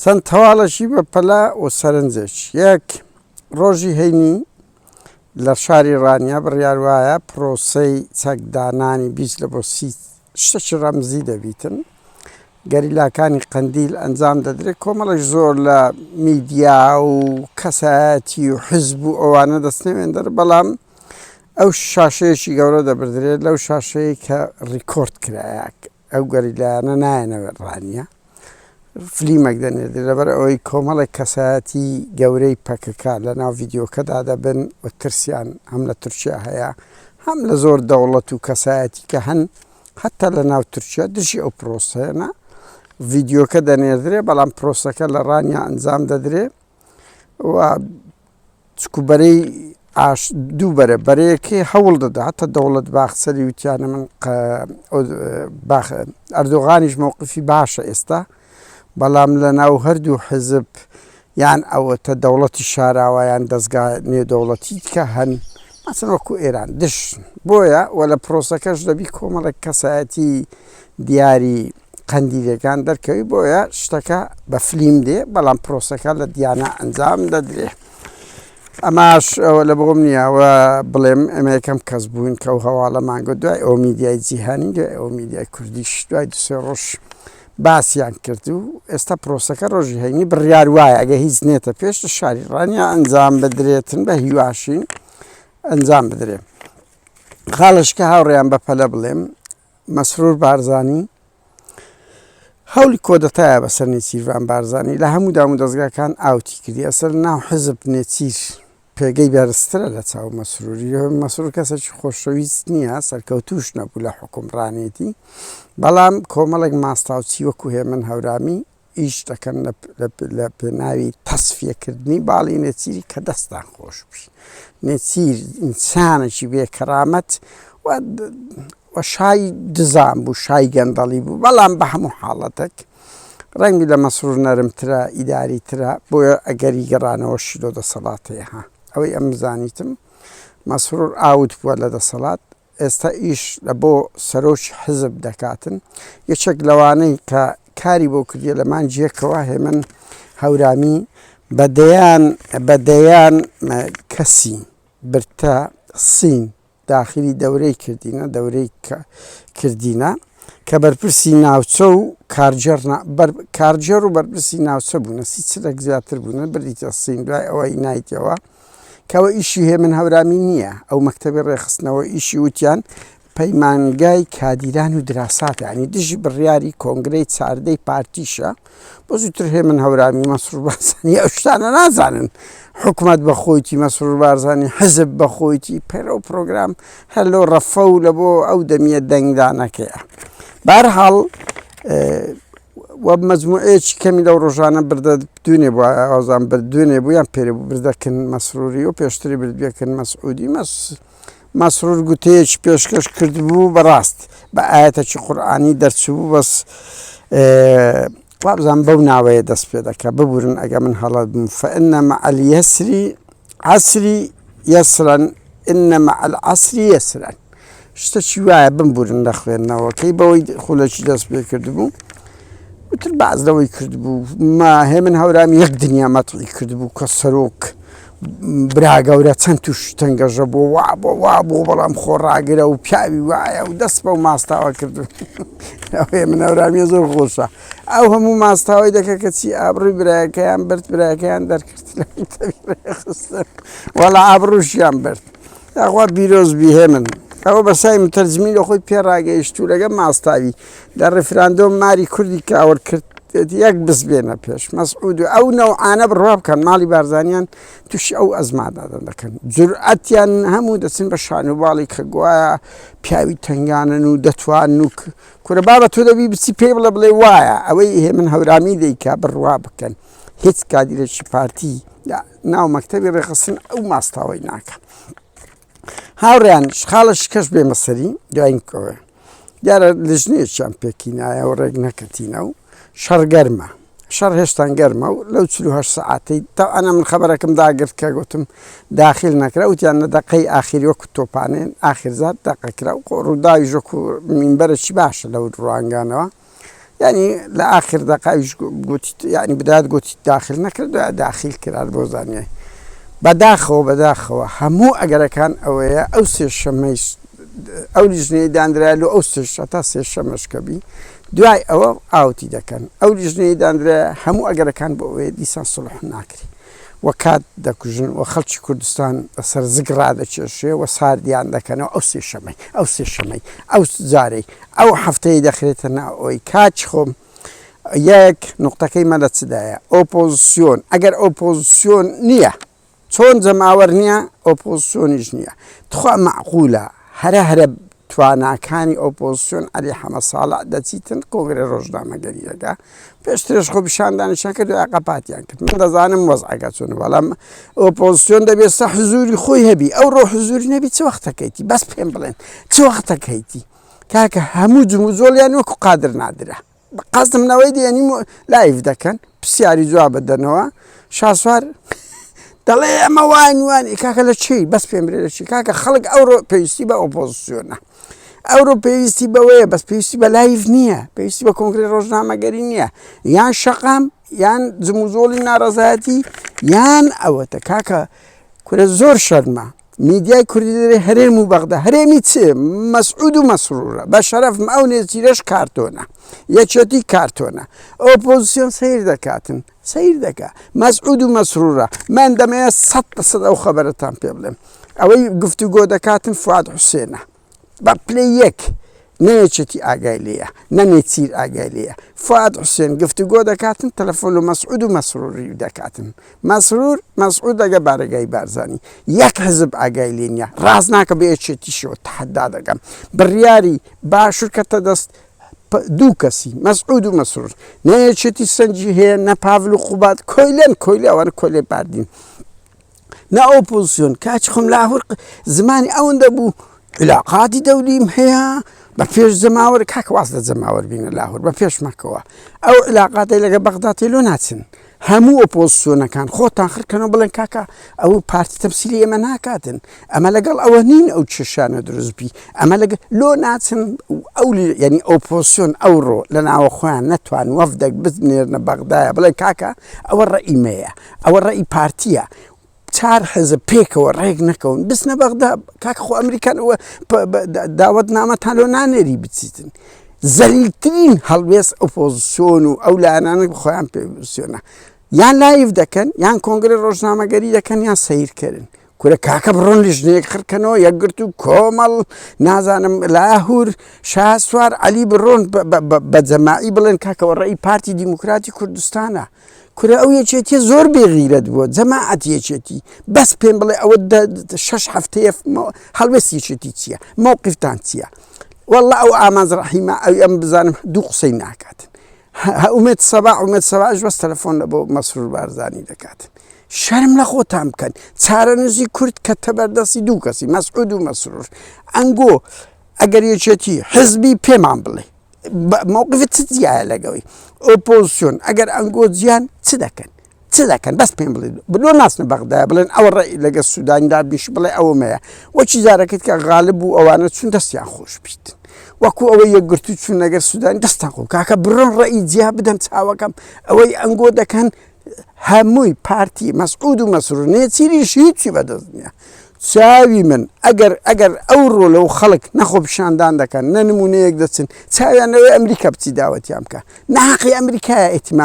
چەند هەواڵەشی بە پەلا و سەرنجێک یەک ڕۆژی هەینی لە شاری ڕانیا بڕیار وایە پرۆسەی چەکدانانی 20 لە بۆ 30 شتێکی ڕەمزی دەبیتن گەریلاکانی قەندیل ئەنجام دەدرێت کۆمەڵێک زۆر لە میدیا و کەسایەتی و حزب و ئەوانە دەستنەوێندەر بەڵام ئەو شاشەیەکی گەورە دەبدرێت لەو شاشەیە کە ڕیکۆرد کرایە ئەو گەریلایانە نایەنەوە ڕانیە فلیمێک دەنێت لەبەر ئەوەی کۆمەڵێک کەسایەتی گەورەی پەکەکە لە ناو ڤیددیۆکەدا دەبن و ترسیان هەم لە تورکیا هەیە هەم لە زۆر دەوڵەت و کەسایەتی کە هەن حتا لە ناو تورکیا دژی ئەو پرۆسەیەنە ڤیددیۆکە دەنێردرێ بەڵام پرۆسەکە لە ڕانیا ئەنجام دەدرێ و چکوبەرەی دووبەرە بەرەیەکی هەوڵ دەدا هەتا دەوڵەت باخسەری وتیانە من ئەردۆغانیش مووقفی باشە ئێستا بەڵام لە ناو هەردوو حزب یان ئەوەتە دەوڵەتی شاراوایان دەستگا نێودەوڵەتی کە هەن مەسەن وەکو ئێران دش بۆیە و لە پرۆسەکەش دەبی کۆمەڵێک کەسایەتی دیاری قەندیلەکان دەرکەوی بۆیە شتەکە بە فلیم دێ بەڵام پرۆسەکە لە دیانە ئەنجام دەدرێ ئەماش ئەوە لە بۆم نییەوە بڵێم ئەمە یەکەم کەس بووین کە و هەواڵە مانگە دوای ئەو میدیای جیهانی دوای ئەو میدیای کوردیش دوای دوسێ ڕۆژ باسییان کرد و ئێستا پرۆسەکە ڕۆژی هەینی بڕیار وایە ئەگە هیچ نێتە پێش شاری ڕانیا ئەنجام بدرێتن بە هیواشین ئەنجام بدرێ خاڵشکە هاوڕێیان بەپەلە بڵێم مەسرور بارزانی هەولی کۆدەتایە بەسەر نێچیروان بارزانی لە هەموو دام و دەستگاکان ئاوتی کردی ئەسەر ناو حزب نێچیر پێگەی بەرزترە لە چاو مەسروری مەسرور کەسێکی خۆشەویست نییە سەرکەوتوش نەبوو لە حکومڕانێتی بەڵام کۆمەڵێک ماستاوچی وەکو هێمن هەورامی ئیش دەکەن لە پێناوی تەسفیەکردنی باڵی نێچیری کە دەستان خۆش بی نێچیر ئینسانێکی بێ کەرامەت و شای دزان بوو شای گەندەڵی بوو بەڵام بە هەموو حاڵەتێک ڕەنگی لە مەسرور نەرمترە ئیداریترە بۆیە ئەگەری گەڕانەوە شیلۆ دەسەڵاتەیە ها ئەوەی ئەم زانیتم مەسرور ئاوت بووە لە دەسەڵات ئێستا ئیش لە بۆ سەرۆکی حزب دەکاتن یەکێک لەوانەی کە کاری بۆ کردیە لە مانجیەکەوە هێمن هەورامی بەدەیان کەسی برتە سین داخلی دەورەی کردینە دەورەی کردینە کە بەرپرسی ناوچە و کارجەر و بەرپرسی ناوچە بوونە سی چرەک زیاتر بوونە بریتە سین دوای ئەوەی نایتەوە کەەوە ئیشی هێمن هەورامی نییە ئەو مەکتەبی ڕێخستنەوە ئیشی وتیان پەیمانگای کادیران و دراسات ینی دژی بڕیاری کۆنگرەی چاردەی پارتیشە بۆ زووتر هێمن هەورامی مەسرور بارزانی ئەو شتانە نازانن حکومەت بە خۆیتی مەسرور بارزانی حزب بە خۆیتی پەرە و پرۆگرام هەلۆ ڕەفە و لە بۆ ئەو دەمیە دەنگدانەکەیە بەهەرحاڵ وە مەجموعەیەکی کەمی لەو ڕۆژانە بردە دوێنێ بووە ئازان بردوێنێ بوو یان پێرە بوو بردەکەن مەسروری و پێشتری بردبیەکەن مەسعودی مەسرور گوتەیەکی پێشکەش کردبوو بەڕاست بە ئاەتێکی قورئانی دەرچوو بەس وابزان بەو ناوەیە دەست پێ دەکە ببورن ئەگە من هەڵات بم فإن مع اليسر عسری يسرا إن مع العسر يسرا شتێکی وایە بمبورن لە خوێندنەوەکەی بەوەی خولەکی دەست پێ کردبوو وتر باز لەوەی کردبوو ما هێمن هەورامی یەک دنیا مەتعی کردبوو کە سەرۆک برا گەورە چەند توش تەنگەژە بۆ وا بۆ بەڵام خۆڕاگرە و پیاوی وایە و دەست بە و ماستاوە کردو هێمن هەورامیە زۆر خۆشە ئەو هەموو ماستاوی دەکە کەچی ئابڕووی برایەکەیان برد برایەکەیان دەرکرد خستن وەڵا ئابڕووشیان برد ئەخوا بیرۆز بی هێمن ئەوە بەسای متەرجمی لە خۆی پێڕاگەیشتوو لەگە ماستاوی لە ڕفراندۆم ماری کوردی کاوەڕ کرد یەک بز بێنە پێش مەسعود و ئەو نەوعانە بڕوا بکەن ماڵی بارزانیان تووشی ئەو ئەزمادادە دەکەن جورئەتیان هەموو دەچن بە شانوباڵی کە گوایە پیاوی تنگانن و دەتوان و کورە بابە تۆ دەبی بچی پێ بڵێ بڵێ وایە ئەوەی هێمن هەورامی دەیکا بڕوا بکەن هیچ کادیرێکی پارتی ناو مەکتەبی ڕێخستن ئەو ماستاوەی ناکە هاوڕێیان خاڵش کەش بێمە سەری دوایینکەوە دیارە لژنەیەکیان پێکی نایە و ڕێک نەکەتینە و شەڕ گەرمە شەڕ هێشتان گەرمە و لەو 48 سەعاتەی ئەنا من خەبەرەکەم داگرت کە گوتم داخل نەکرا وتیان لە دەقەی ئاخری وەکو تۆپانێن ئاخرزار دەقەکرا و ڕووداوی ژۆک و مینبەرێکی باشە لەو ڕوانگانەوە يعني لآخر دقائق قلت يعني بدأت قلت داخل نكرد داخل كرار بوزاني بداخو همو أجر كان أو سيشميس أو لجنة داندرا لو أو سيش أتا سيشمش كبي دعاء أو تيدا كان أو لجنة داندرا همو أجر كان بوي ديسان صلح ناكري وكاد دكوجن وخلش كردستان صار زقرا هذا الشيء وصار دي عندك أنا أو سيشمي أو زاري أو حفتي دخلتنا أو كاتشخم ياك نقطة كيما لا تسدايا أوبوزيسيون أجر أوبوزيسيون نية شون زماور نية أوبوزيسيونيش نية تخوا معقولة هرب توانا كاني أوبوزيسيون علي حما صالح دتيتن كونغري روجنامة قريبا بيشتريش خو بشان دانشان كدو عقبات يعني من دزانم وضعك سونو ولا أوبوزيسيون ده بيسا حضوري خوي هبي أو روح حضوري نبي توقتك هيتي بس بيمبلين توقتك هيتي كاكا هموج مزول يعني وكو قادر نادره قصدم نويدي يعني لايف ده كان بسياري جواب الدنوا شاسوار دلي ما وين كاكا لشي بس بيمبلين لشي كاكا خلق أورو بيستيبا أوبوزيسيون أورو بيستيبا ويه بس بيستيبا لايف نية بيستيبا كونغري روجنامة قرينية يان شقام يان زموزولي نارزاتي يان أوتا كاكا كل زور شرمه ميديا كردي هرمو بغدا هرمي تسي مسعود ومسرورة بشرف ماوني تيرش كارتونا يشتي كارتونا اوبوزيسيون سير دكا مسعود ومسرورة من دمي صد خبرتان بيبلم اوي قفتو دكاتن فؤاد حسين ببليك نيتشتي أجايلية ننيتير أجايلية فؤاد حسين قفتو دكاتن تلفون مسعود ومسرور دكاتن مسعود دجا بارجاي بارزاني يك حزب أجايلينيا رازناك بيتشتي شو تحدى دجا برياري باشركة دست دوكسي مسعود ومسرور نيتشتي سنجيه نبافلو قباد كويلن وانا كويلن باردين نا أوبوزيسيون كاتشخم لاهور زماني أون دبو علاقات دولية هي بفيش زماور كاك واصل زماور بين لاهور بفيش مكوا أو علاقات اللي بغداد لوناتن همو أوبوزيسيون كان خوت آخر كانوا بلن كاكا أو بارتي تمثيلية منها كاتن أما لقال أوانين أو تششان درز بي أما لقال لوناتن أو يعني أوبوزيسيون أورو لنا أخوان نتوان وفدك بزنيرنا بغداد بلن كاكا أو الرأي مية أو الرأي بارتيا چار حزب پیک و رگ نکن بس نبغدا کاک خو امریکان دعوت نامه تالو نانری بتسیتن زلیلترین هالویس اپوزیسیون و اولانان بخوام پیوسیونه یان لایف دکن یان کنگره روزنامه گری دکن یان سیر کردن كل كاكا برون لجنة خركنو يقرتو كومل نازانم لاهور شاسوار علي برون بجماعي بلن كاكا والرأي بارتي ديمقراطي كردستانا كل أو يجتي زور بغيرة بود جماعة يجتي بس بين بلا أود شش حفتة هل بس يجتي تيا موقف تانتيا والله أو آماز رحيمة أو يم بزانم دو قصي ناكات أمت صباح بس تلفون أبو مسرور بارزاني دكات شرم لخوتام كان تسارنزي كرد كتبردسي دوكسي مسعود ومسرور أنجو أجر يجتي حزبي بيمان بلي موقف تزيا لقوي أوبوزيسيون أجر أنجو زيان تذكر بس بين بلي بدون ناس نبغدا بلن أول رأي لقى السودان دار بيش بلي أو ما وشي زاركت كغالب وأوانا تون دستيان خوش بيت وكو أوي يقرتو تون نجر السودان دستان خو كاكا برون رأي زيا بدن تساوكم أوي أنجو ده كان هموي بارتي مسعود ومسرور نيتيري شيء بدزنيا ساوي من أجر أورو لو خلق نخب شاندان ده كان ننمونه يقدسن ساوي أنا أمريكا بتداوت يامك نحقي أمريكا اهتمام